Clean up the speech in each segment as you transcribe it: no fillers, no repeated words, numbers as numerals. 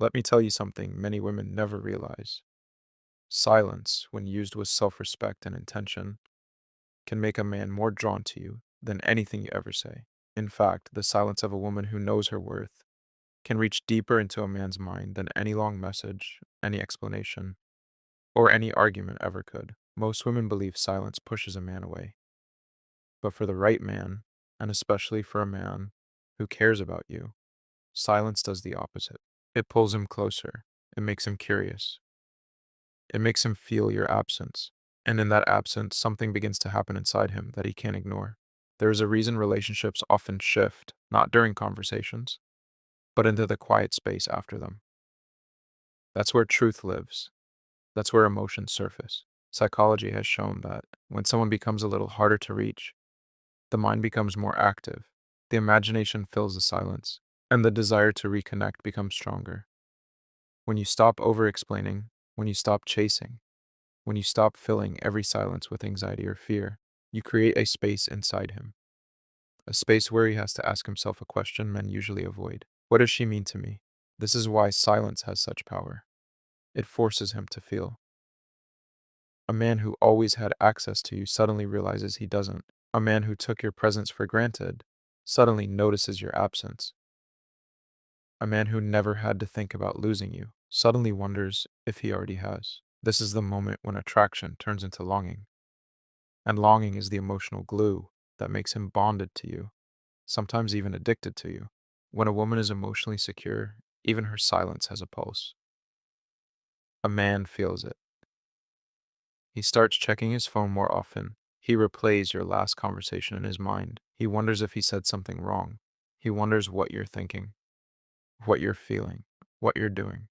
Let me tell you something many women never realize. Silence, when used with self respect and intention, can make a man more drawn to you than anything you ever say. In fact, the silence of a woman who knows her worth can reach deeper into a man's mind than any long message, any explanation, or any argument ever could. Most women believe silence pushes a man away. But for the right man, and especially for a man who cares about you, silence does the opposite. It pulls him closer. It makes him curious. It makes him feel your absence. And in that absence, something begins to happen inside him that he can't ignore. There is a reason relationships often shift, not during conversations, but into the quiet space after them. That's where truth lives. That's where emotions surface. Psychology has shown that when someone becomes a little harder to reach, the mind becomes more active, the imagination fills the silence, and the desire to reconnect becomes stronger. When you stop over explaining, when you stop chasing, when you stop filling every silence with anxiety or fear, you create a space inside him, a space where he has to ask himself a question men usually avoid. What does she mean to me? This is why silence has such power. It forces him to feel. A man who always had access to you suddenly realizes he doesn't. A man who took your presence for granted suddenly notices your absence. A man who never had to think about losing you suddenly wonders if he already has. This is the moment when attraction turns into longing. And longing is the emotional glue that makes him bonded to you, sometimes even addicted to you. When a woman is emotionally secure, even her silence has a pulse. A man feels it. He starts checking his phone more often. He replays your last conversation in his mind. He wonders if he said something wrong. He wonders what you're thinking, what you're feeling, what you're doing.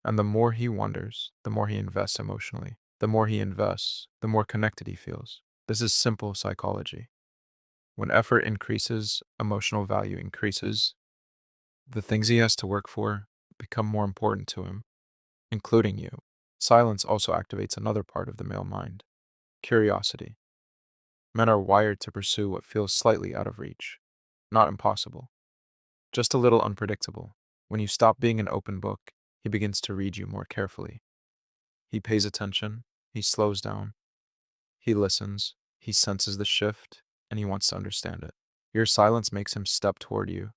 And the more he wonders, the more he invests emotionally. The more he invests, the more connected he feels. This is simple psychology. When effort increases, emotional value increases. The things he has to work for become more important to him, including you. Silence also activates another part of the male mind: curiosity. Men are wired to pursue what feels slightly out of reach, not impossible, just a little unpredictable. When you stop being an open book, he begins to read you more carefully. He pays attention, he slows down, he listens, he senses the shift, and he wants to understand it. Your silence makes him step toward you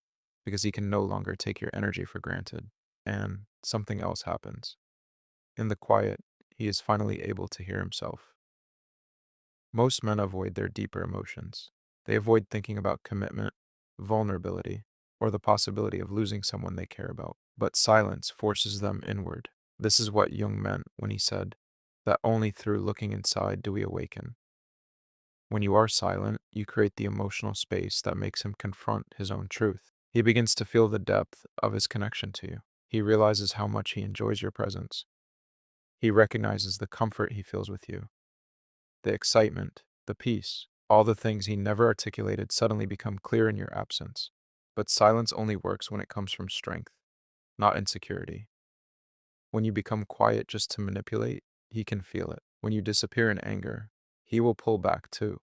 because he can no longer take your energy for granted, and something else happens. In the quiet, he is finally able to hear himself. Most men avoid their deeper emotions. They avoid thinking about commitment, vulnerability, or the possibility of losing someone they care about. But silence forces them inward. This is what Jung meant when he said that only through looking inside do we awaken. When you are silent, you create the emotional space that makes him confront his own truth. He begins to feel the depth of his connection to you. He realizes how much he enjoys your presence. He recognizes the comfort he feels with you, the excitement, the peace. All the things he never articulated suddenly become clear in your absence. But silence only works when it comes from strength, not insecurity. When you become quiet just to manipulate, he can feel it. When you disappear in anger, he will pull back too.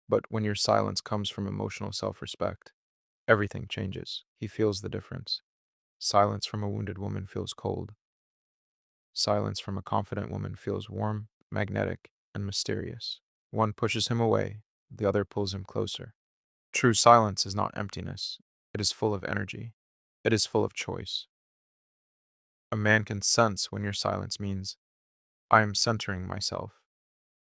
But when your silence comes from emotional self respect, everything changes. He feels the difference. Silence from a wounded woman feels cold. Silence from a confident woman feels warm, magnetic, and mysterious. One pushes him away, the other pulls him closer. True silence is not emptiness, it is full of energy. It is full of choice. A man can sense when your silence means, I am centering myself.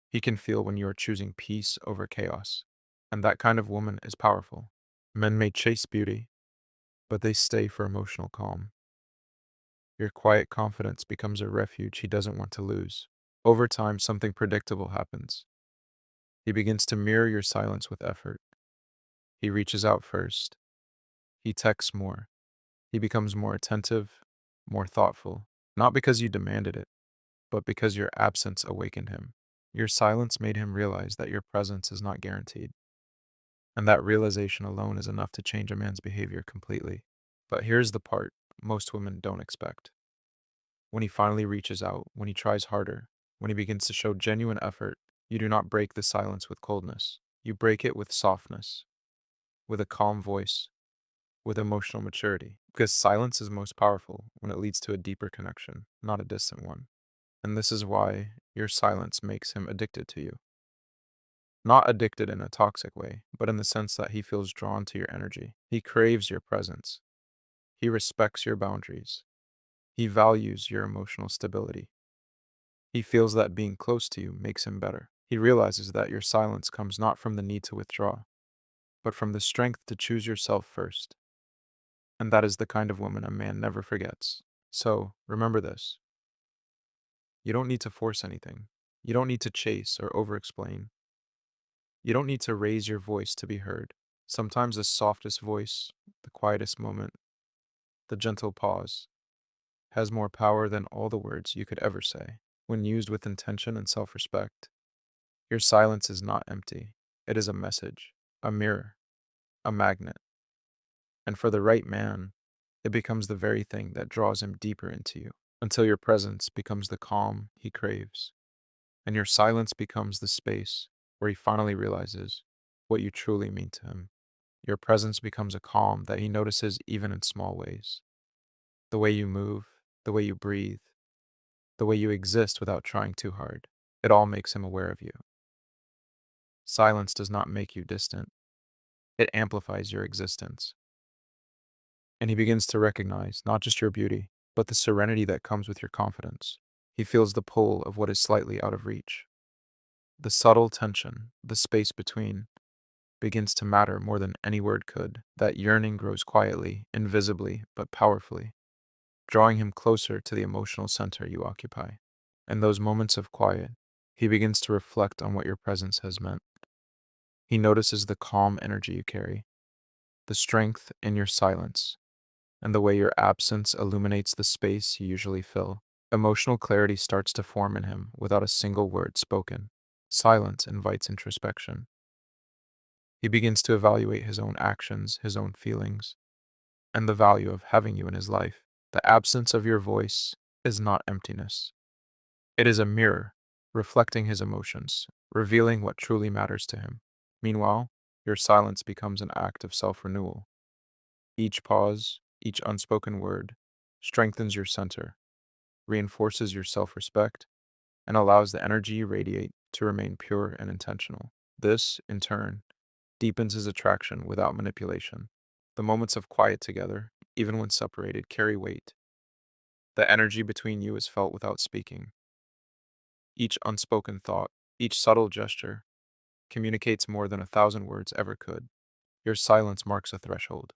He can feel when you are choosing peace over chaos. And that kind of woman is powerful. Men may chase beauty, but they stay for emotional calm. Your quiet confidence becomes a refuge he doesn't want to lose. Over time, something predictable happens. He begins to mirror your silence with effort. He reaches out first. He texts more. He becomes more attentive, more thoughtful, not because you demanded it, but because your absence awakened him. Your silence made him realize that your presence is not guaranteed, and that realization alone is enough to change a man's behavior completely. But here's the part most women don't expect. When he finally reaches out, when he tries harder, when he begins to show genuine effort, you do not break the silence with coldness. You break it with softness, with a calm voice, with emotional maturity. Because silence is most powerful when it leads to a deeper connection, not a distant one. And this is why your silence makes him addicted to you. Not addicted in a toxic way, but in the sense that he feels drawn to your energy. He craves your presence. He respects your boundaries. He values your emotional stability. He feels that being close to you makes him better. He realizes that your silence comes not from the need to withdraw, but from the strength to choose yourself first. And that is the kind of woman a man never forgets. So, remember this. You don't need to force anything. You don't need to chase or over explain. You don't need to raise your voice to be heard. Sometimes the softest voice, the quietest moment, the gentle pause, has more power than all the words you could ever say. When used with intention and self respect, your silence is not empty. It is a message, a mirror, a magnet. And for the right man, it becomes the very thing that draws him deeper into you, until your presence becomes the calm he craves, and your silence becomes the space where he finally realizes what you truly mean to him. Your presence becomes a calm that he notices even in small ways. The way you move, the way you breathe, the way you exist without trying too hard. It all makes him aware of you. Silence does not make you distant, it amplifies your existence. And he begins to recognize not just your beauty, but the serenity that comes with your confidence. He feels the pull of what is slightly out of reach. The subtle tension, the space between, begins to matter more than any word could. That yearning grows quietly, invisibly, but powerfully, drawing him closer to the emotional center you occupy. In those moments of quiet, he begins to reflect on what your presence has meant. He notices the calm energy you carry, the strength in your silence, and the way your absence illuminates the space you usually fill. Emotional clarity starts to form in him without a single word spoken. Silence invites introspection. He begins to evaluate his own actions, his own feelings, and the value of having you in his life. The absence of your voice is not emptiness. It is a mirror reflecting his emotions, revealing what truly matters to him. Meanwhile, your silence becomes an act of self renewal. Each pause, each unspoken word, strengthens your center, reinforces your self respect, and allows the energy you radiate to remain pure and intentional. This, in turn, deepens his attraction without manipulation. The moments of quiet together, even when separated, carry weight. The energy between you is felt without speaking. Each unspoken thought, each subtle gesture, communicates more than 1,000 words ever could. Your silence marks a threshold.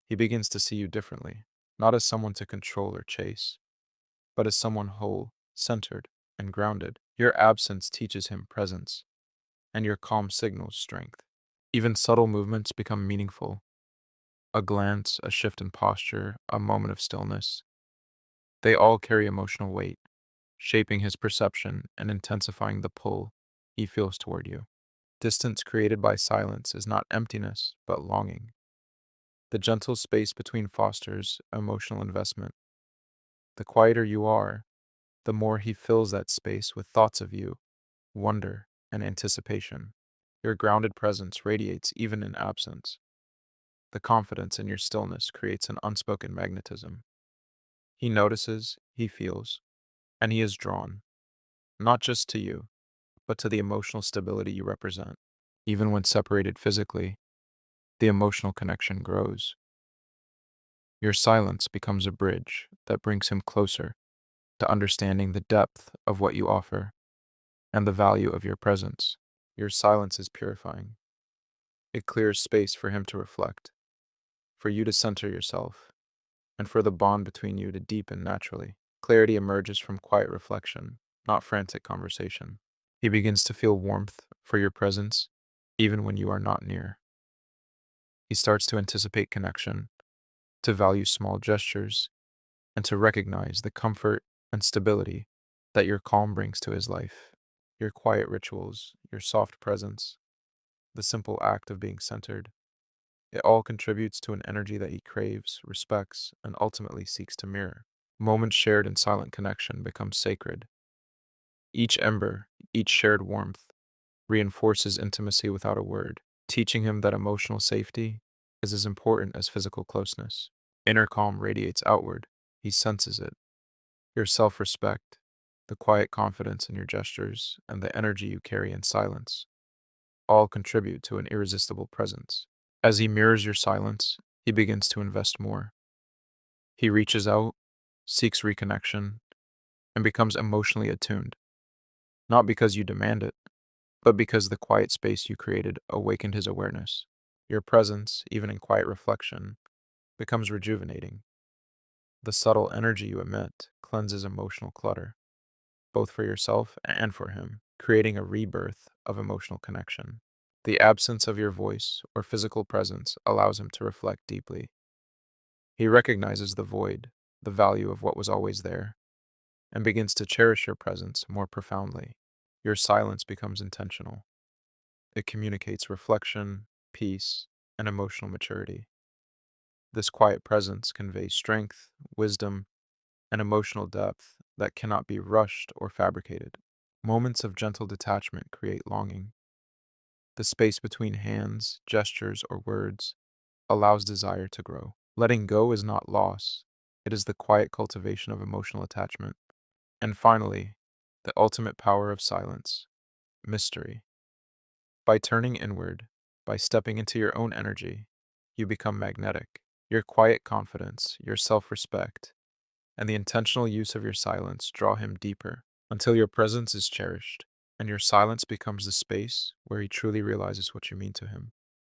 He begins to see you differently, not as someone to control or chase, but as someone whole, centered, and grounded. Your absence teaches him presence, and your calm signals strength. Even subtle movements become meaningful. A glance, a shift in posture, a moment of stillness. They all carry emotional weight, shaping his perception and intensifying the pull he feels toward you. Distance created by silence is not emptiness, but longing. The gentle space between fosters emotional investment. The quieter you are, the more he fills that space with thoughts of you, wonder, and anticipation. Your grounded presence radiates even in absence. The confidence in your stillness creates an unspoken magnetism. He notices, he feels, and he is drawn, not just to you, but to the emotional stability you represent. Even when separated physically, the emotional connection grows. Your silence becomes a bridge that brings him closer to understanding the depth of what you offer and the value of your presence. Your silence is purifying. It clears space for him to reflect, for you to center yourself, and for the bond between you to deepen naturally. Clarity emerges from quiet reflection, not frantic conversation. He begins to feel warmth for your presence, even when you are not near. He starts to anticipate connection, to value small gestures, and to recognize the comfort and stability that your calm brings to his life. Your quiet rituals, your soft presence, the simple act of being centered, it all contributes to an energy that he craves, respects, and ultimately seeks to mirror. Moments shared in silent connection become sacred. Each ember, each shared warmth, reinforces intimacy without a word, teaching him that emotional safety is as important as physical closeness. inner calm radiates outward. He senses it. Your self respect, the quiet confidence in your gestures, and the energy you carry in silence all contribute to an irresistible presence. As he mirrors your silence, he begins to invest more. He reaches out, seeks reconnection, and becomes emotionally attuned, not because you demand it, but because the quiet space you created awakened his awareness. Your presence, even in quiet reflection, becomes rejuvenating. The subtle energy you emit cleanses emotional clutter, both for yourself and for him, creating a rebirth of emotional connection. The absence of your voice or physical presence allows him to reflect deeply. He recognizes the void, the value of what was always there, and begins to cherish your presence more profoundly. Your silence becomes intentional. It communicates reflection, peace, and emotional maturity. This quiet presence conveys strength, wisdom, and emotional depth that cannot be rushed or fabricated. Moments of gentle detachment create longing. The space between hands, gestures, or words allows desire to grow. Letting go is not loss, it is the quiet cultivation of emotional attachment. And finally, the ultimate power of silence, mystery. By turning inward, by stepping into your own energy, you become magnetic. Your quiet confidence, your self respect, and the intentional use of your silence draw him deeper until your presence is cherished and your silence becomes the space where he truly realizes what you mean to him.